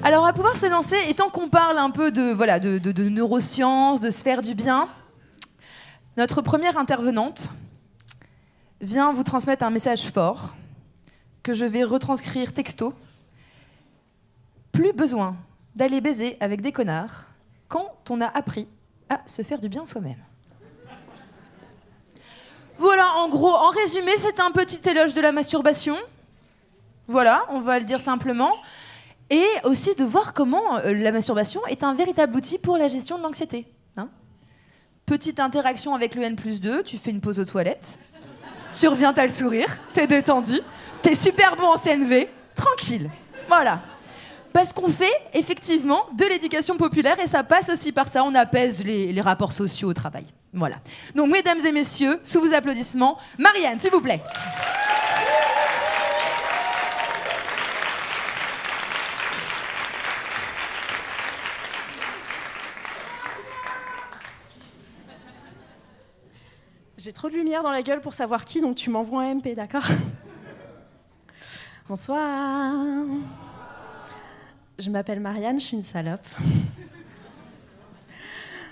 Alors, on va pouvoir se lancer, et tant qu'on parle un peu de neurosciences, de se faire du bien, notre première intervenante vient vous transmettre un message fort que je vais retranscrire texto. Plus besoin d'aller baiser avec des connards quand on a appris à se faire du bien soi-même. Voilà, en gros, en résumé, c'est un petit éloge de la masturbation. Voilà, on va le dire simplement. Et aussi de voir comment la masturbation est un véritable outil pour la gestion de l'anxiété. Hein ? Petite interaction avec le N+2, tu fais une pause aux toilettes, tu reviens, t'as le sourire, t'es détendu, t'es super bon en CNV, tranquille. Voilà. Parce qu'on fait effectivement de l'éducation populaire et ça passe aussi par ça, on apaise les rapports sociaux au travail. Voilà. Donc, mesdames et messieurs, sous vos applaudissements, Marianne, s'il vous plaît. J'ai trop de lumière dans la gueule pour savoir qui, donc tu m'envoies un MP, d'accord? Bonsoir. Je m'appelle Marianne, je suis une salope.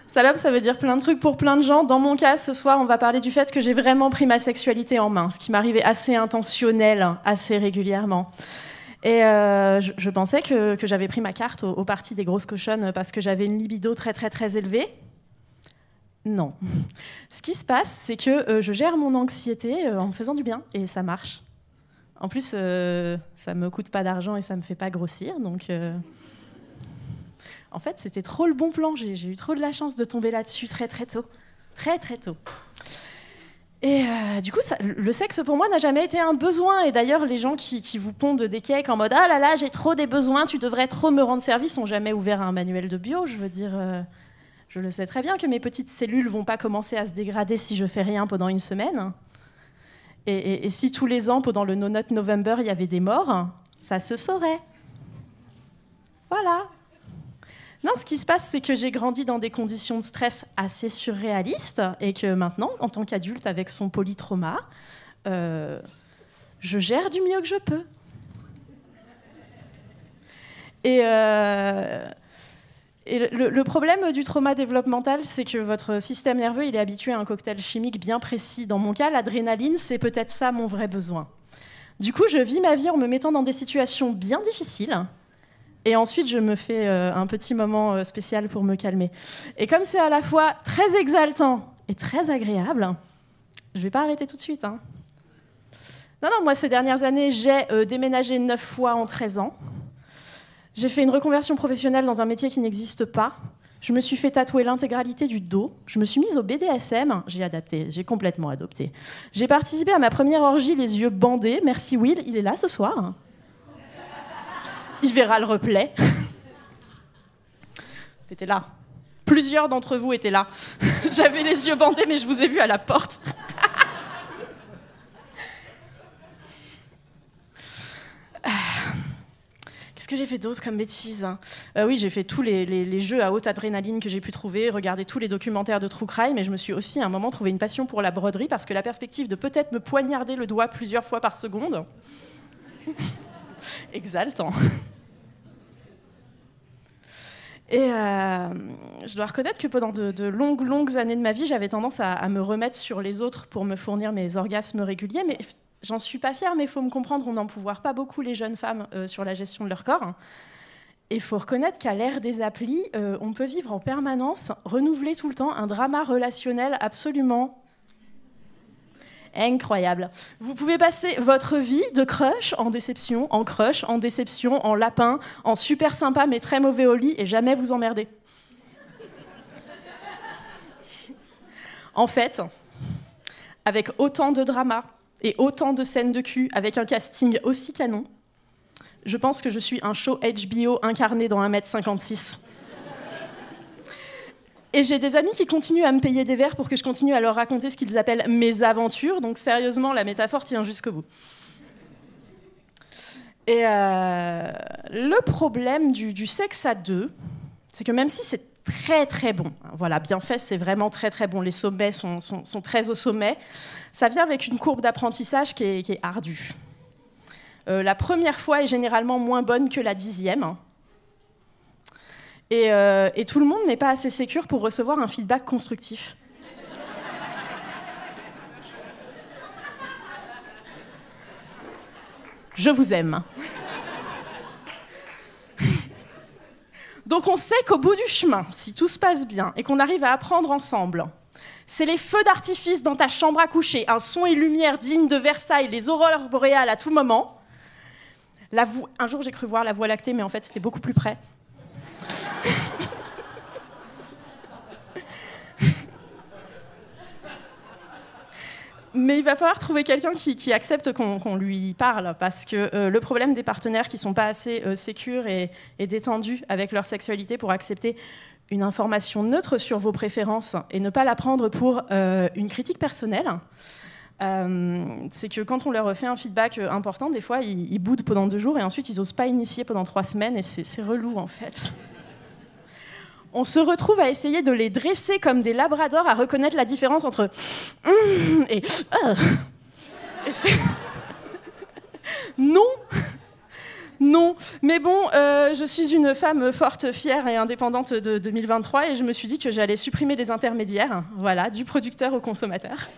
Salope, ça veut dire plein de trucs pour plein de gens. Dans mon cas, ce soir, on va parler du fait que j'ai vraiment pris ma sexualité en main, ce qui m'arrivait assez intentionnel, assez régulièrement. Et je pensais que j'avais pris ma carte au parti des grosses cochonnes parce que j'avais une libido très très très élevée. Non. Ce qui se passe, c'est que je gère mon anxiété en me faisant du bien, et ça marche. En plus, ça me coûte pas d'argent et ça me fait pas grossir, donc... En fait, c'était trop le bon plan. J'ai eu trop de la chance de tomber là-dessus très très tôt. Très très tôt. Et du coup, le sexe pour moi n'a jamais été un besoin. Et d'ailleurs, les gens qui vous pondent des cakes en mode « Ah là là, j'ai trop des besoins, tu devrais trop me rendre service » n'ont jamais ouvert un manuel de bio. Je veux dire, je le sais très bien que mes petites cellules vont pas commencer à se dégrader si je fais rien pendant une semaine. Et si tous les ans, pendant le No Nut November, il y avait des morts, ça se saurait. Voilà. Non, ce qui se passe, c'est que j'ai grandi dans des conditions de stress assez surréalistes et que maintenant, en tant qu'adulte avec son polytrauma, je gère du mieux que je peux. Et le problème du trauma développemental, c'est que votre système nerveux, il est habitué à un cocktail chimique bien précis. Dans mon cas, l'adrénaline, c'est peut-être ça mon vrai besoin. Du coup, je vis ma vie en me mettant dans des situations bien difficiles. Et ensuite, je me fais un petit moment spécial pour me calmer. Et comme c'est à la fois très exaltant et très agréable, je ne vais pas arrêter tout de suite. Hein. Non, moi, ces dernières années, j'ai déménagé 9 fois en 13 ans. J'ai fait une reconversion professionnelle dans un métier qui n'existe pas. Je me suis fait tatouer l'intégralité du dos. Je me suis mise au BDSM. J'ai complètement adopté. J'ai participé à ma première orgie les yeux bandés. Merci Will, il est là ce soir. Il verra le replay. T'étais là. Plusieurs d'entre vous étaient là. J'avais les yeux bandés, mais je vous ai vu à la porte. Qu'est-ce que j'ai fait d'autre comme bêtises ? Oui, j'ai fait tous les jeux à haute adrénaline que j'ai pu trouver, regardé tous les documentaires de True Crime, mais je me suis aussi à un moment trouvé une passion pour la broderie, parce que la perspective de peut-être me poignarder le doigt plusieurs fois par seconde... exaltant. Et je dois reconnaître que pendant de longues années de ma vie, j'avais tendance à me remettre sur les autres pour me fournir mes orgasmes réguliers, mais j'en suis pas fière, mais il faut me comprendre, on n'empouvoire pas beaucoup les jeunes femmes sur la gestion de leur corps. Et il faut reconnaître qu'à l'ère des applis, on peut vivre en permanence, renouveler tout le temps un drama relationnel absolument incroyable. Vous pouvez passer votre vie de crush en déception, en lapin, en super sympa mais très mauvais au lit et jamais vous emmerder. En fait, avec autant de drama et autant de scènes de cul, avec un casting aussi canon, je pense que je suis un show HBO incarné dans 1m56. Et j'ai des amis qui continuent à me payer des verres pour que je continue à leur raconter ce qu'ils appellent mes aventures. Donc sérieusement, la métaphore tient jusqu'au bout. Et le problème du sexe à deux, c'est que même si c'est très très bon, voilà, bien fait, c'est vraiment très très bon, les sommets sont très au sommet, ça vient avec une courbe d'apprentissage qui est ardue. La première fois est généralement moins bonne que la 10e. Et tout le monde n'est pas assez sécure pour recevoir un feedback constructif. Je vous aime. Donc on sait qu'au bout du chemin, si tout se passe bien et qu'on arrive à apprendre ensemble, c'est les feux d'artifice dans ta chambre à coucher, un son et lumière dignes de Versailles, les aurores boréales à tout moment. Un jour j'ai cru voir la Voie lactée, mais en fait c'était beaucoup plus près. Mais il va falloir trouver quelqu'un qui accepte qu'on lui parle, parce que le problème des partenaires qui ne sont pas assez sécures et détendus avec leur sexualité pour accepter une information neutre sur vos préférences et ne pas la prendre pour une critique personnelle, c'est que quand on leur fait un feedback important, des fois ils boudent pendant 2 jours et ensuite ils n'osent pas initier pendant 3 semaines et c'est relou en fait. On se retrouve à essayer de les dresser comme des labradors, à reconnaître la différence entre et non, non. Mais bon, je suis une femme forte, fière et indépendante de 2023 et je me suis dit que j'allais supprimer les intermédiaires, voilà, du producteur au consommateur.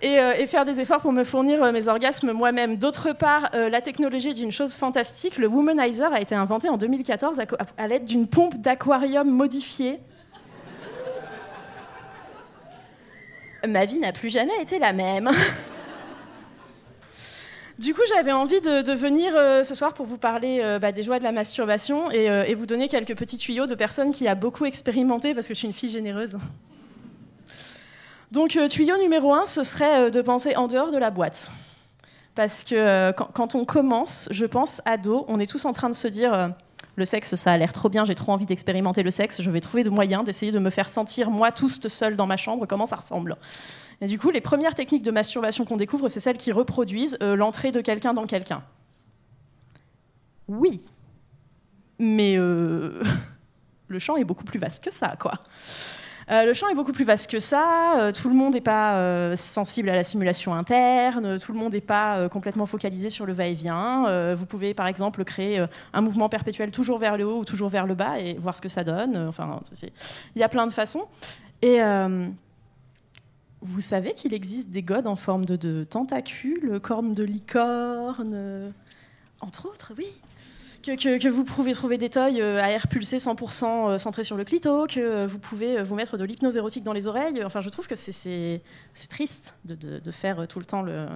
Et faire des efforts pour me fournir mes orgasmes moi-même. D'autre part, la technologie est une chose fantastique. Le Womanizer a été inventé en 2014 à l'aide d'une pompe d'aquarium modifiée. Ma vie n'a plus jamais été la même. Du coup, j'avais envie de venir ce soir pour vous parler des joies de la masturbation et vous donner quelques petits tuyaux de personnes qui a beaucoup expérimenté, parce que je suis une fille généreuse. Donc, tuyau numéro 1, ce serait de penser en dehors de la boîte. Parce que quand on commence, je pense, ado, on est tous en train de se dire le sexe, ça a l'air trop bien, j'ai trop envie d'expérimenter le sexe, je vais trouver de moyens d'essayer de me faire sentir, moi, toute seule dans ma chambre, comment ça ressemble. Et du coup, les premières techniques de masturbation qu'on découvre, c'est celles qui reproduisent l'entrée de quelqu'un dans quelqu'un. Oui. Mais le champ est beaucoup plus vaste que ça, quoi. Le champ est beaucoup plus vaste que ça, tout le monde n'est pas sensible à la stimulation interne, tout le monde n'est pas complètement focalisé sur le va-et-vient. Vous pouvez par exemple créer un mouvement perpétuel toujours vers le haut ou toujours vers le bas et voir ce que ça donne. Enfin, il y a plein de façons. Et vous savez qu'il existe des godes en forme de tentacules, cornes de licorne, entre autres, oui. Que vous pouvez trouver des toys à air pulsé 100% centrés sur le clito, que vous pouvez vous mettre de l'hypnose érotique dans les oreilles. Enfin, je trouve que c'est triste de faire tout le temps le...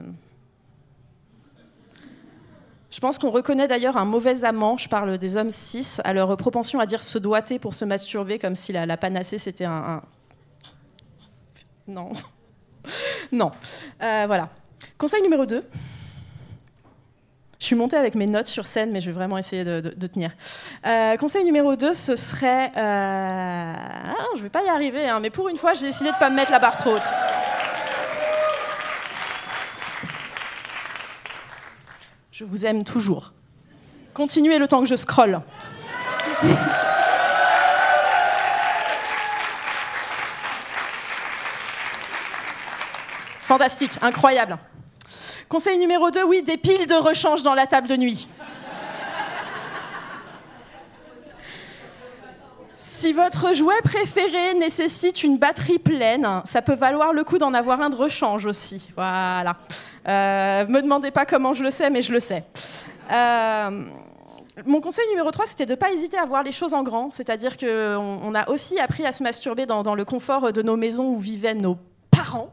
Je pense qu'on reconnaît d'ailleurs un mauvais amant, je parle des hommes cis, à leur propension à dire se doiter pour se masturber, comme si la panacée c'était un... Non. Non. Voilà. Conseil numéro 2. Je suis montée avec mes notes sur scène, mais je vais vraiment essayer de tenir. Conseil numéro 2, ce serait... je ne vais pas y arriver, hein, mais pour une fois, j'ai décidé de ne pas me mettre la barre trop haute. Je vous aime toujours. Continuez le temps que je scrolle. Fantastique, incroyable. Conseil numéro 2, oui, des piles de rechange dans la table de nuit. Si votre jouet préféré nécessite une batterie pleine, ça peut valoir le coup d'en avoir un de rechange aussi. Voilà. Me demandez pas comment je le sais, mais je le sais. Mon conseil numéro 3, c'était de ne pas hésiter à voir les choses en grand. C'est-à-dire qu'on a aussi appris à se masturber dans le confort de nos maisons où vivaient nos parents.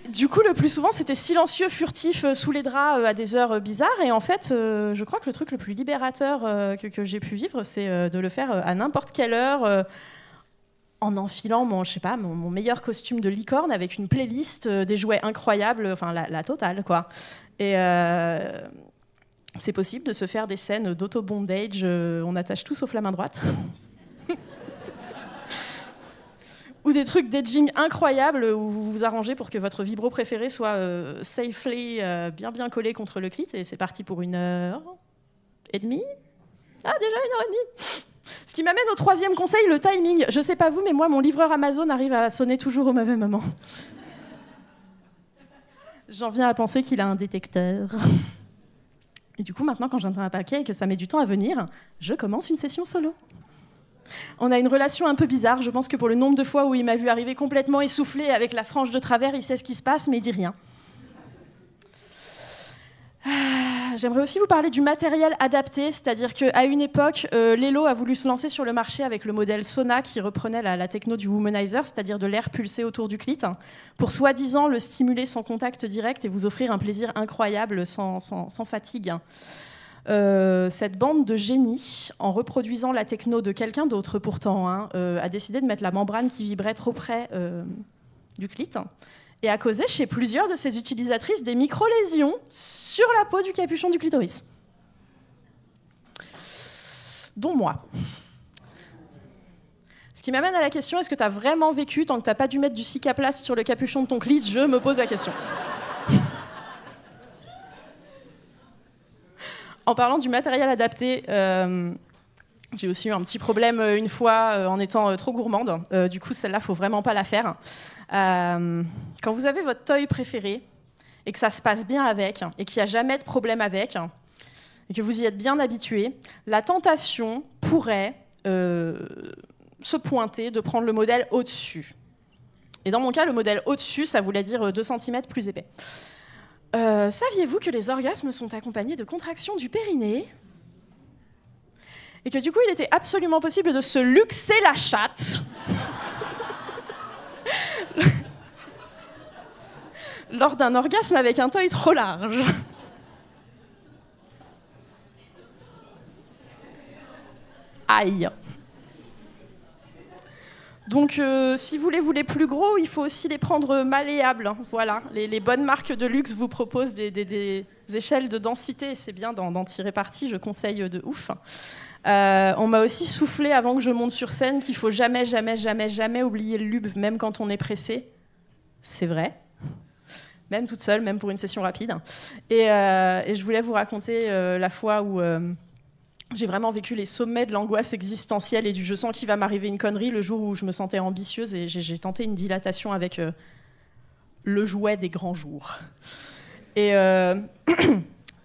Du coup, le plus souvent, c'était silencieux, furtif, sous les draps, à des heures bizarres. Et en fait, je crois que le truc le plus libérateur que j'ai pu vivre, c'est de le faire à n'importe quelle heure, en enfilant mon meilleur costume de licorne avec une playlist, des jouets incroyables, enfin la totale, quoi. Et c'est possible de se faire des scènes d'auto-bondage, on attache tout sauf la main droite. Ou des trucs d'edging incroyables où vous vous arrangez pour que votre vibro préféré soit safely bien collé contre le clit. Et c'est parti pour 1h30. Ah, déjà 1h30. Ce qui m'amène au 3e conseil, le timing. Je sais pas vous, mais moi, mon livreur Amazon arrive à sonner toujours au mauvais moment. J'en viens à penser qu'il a un détecteur. Et du coup, maintenant, quand j'entends un paquet et que ça met du temps à venir, je commence une session solo. On a une relation un peu bizarre. Je pense que pour le nombre de fois où il m'a vu arriver complètement essoufflé avec la frange de travers, il sait ce qui se passe, mais il dit rien. J'aimerais aussi vous parler du matériel adapté, c'est-à-dire qu'à une époque, Lelo a voulu se lancer sur le marché avec le modèle Sona qui reprenait la techno du womanizer, c'est-à-dire de l'air pulsé autour du clit, pour soi-disant le stimuler sans contact direct et vous offrir un plaisir incroyable sans fatigue. Cette bande de génies, en reproduisant la techno de quelqu'un d'autre pourtant, a décidé de mettre la membrane qui vibrait trop près du clit et a causé chez plusieurs de ses utilisatrices des micro-lésions sur la peau du capuchon du clitoris. Dont moi. Ce qui m'amène à la question, est-ce que tu as vraiment vécu tant que tu n'as pas dû mettre du cicaplast sur le capuchon de ton clit? Je me pose la question. En parlant du matériel adapté, j'ai aussi eu un petit problème une fois en étant trop gourmande. Du coup, celle-là, il ne faut vraiment pas la faire. Quand vous avez votre toy préféré et que ça se passe bien avec et qu'il n'y a jamais de problème avec et que vous y êtes bien habitué, la tentation pourrait se pointer de prendre le modèle au-dessus. Et dans mon cas, le modèle au-dessus, ça voulait dire 2 cm plus épais. Saviez-vous que les orgasmes sont accompagnés de contractions du périnée ? Et que du coup, il était absolument possible de se luxer la chatte lors d'un orgasme avec un toy trop large. Aïe. Donc, si vous les voulez plus gros, il faut aussi les prendre malléables. Voilà, les bonnes marques de luxe vous proposent des échelles de densité. C'est bien d'en tirer parti, je conseille de ouf. On m'a aussi soufflé avant que je monte sur scène qu'il faut jamais, jamais, jamais, jamais oublier le lube, même quand on est pressé. C'est vrai. Même toute seule, même pour une session rapide. Et je voulais vous raconter la fois où j'ai vraiment vécu les sommets de l'angoisse existentielle et du je sens qu'il va m'arriver une connerie le jour où je me sentais ambitieuse et j'ai tenté une dilatation avec le jouet des grands jours. Et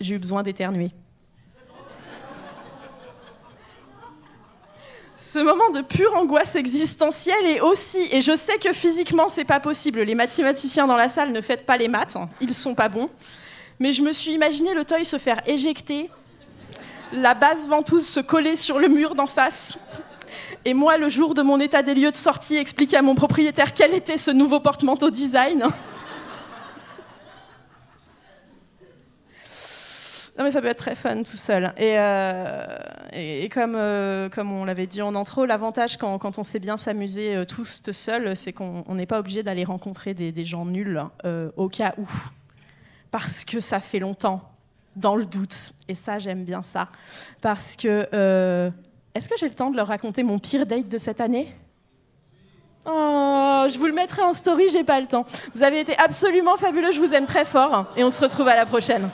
j'ai eu besoin d'éternuer. Ce moment de pure angoisse existentielle est aussi, et je sais que physiquement c'est pas possible, les mathématiciens dans la salle ne faites pas les maths, ils sont pas bons, mais je me suis imaginé le toy se faire éjecter, la base ventouse se coller sur le mur d'en face, et moi le jour de mon état des lieux de sortie expliquer à mon propriétaire quel était ce nouveau porte-manteau design. Non mais ça peut être très fun tout seul. Et comme on l'avait dit en intro, l'avantage quand on sait bien s'amuser tous seul, c'est qu'on n'est pas obligé d'aller rencontrer des gens nuls au cas où. Parce que ça fait longtemps, dans le doute. Et ça, j'aime bien ça. Parce que... est-ce que j'ai le temps de leur raconter mon pire date de cette année ? Oh, je vous le mettrai en story, j'ai pas le temps. Vous avez été absolument fabuleux, je vous aime très fort. Et on se retrouve à la prochaine.